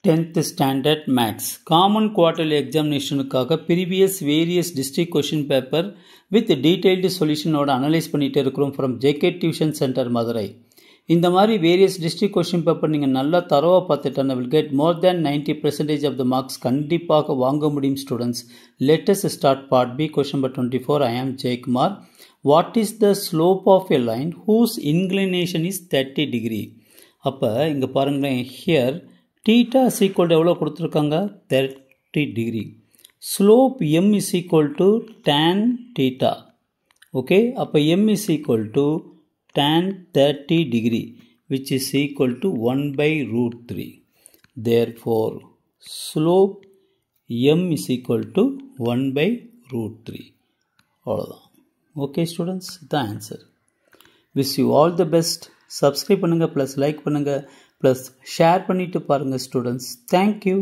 10th Standard Maths Common Quarterly Examinationக்காக previous various district question paper with detailed solution ஓட analyse பண்ணிட்டு இருக்கிறோம் from JK Tuition Center Madurai. இந்த மாதிரி various district question paper நீங்கள் நல்லா தரவா பார்த்துட்டா will get more than 90% of the marks கண்டிப்பாக வாங்க முடியும் students. Let us start part B question number 24. I am Jay Kumar. What is the slope of a line whose inclination is 30 degree? அப்போ இங்கே பாருங்களேன் here theta is equal to எவ்வளோ கொடுத்துருக்காங்க 30 degree. Slope m is equal to tan theta. Okay, அப்போ m is equal to tan 30 degree which is equal to 1 by root 3. Therefore, slope m is equal to 1 by root 3. அவ்வளோதான். Okay students, the answer. Wish you all the best. Subscribe பண்ணுங்க plus like பண்ணுங்க plus share பண்ணிட்டு பாருங்க students. Thank you.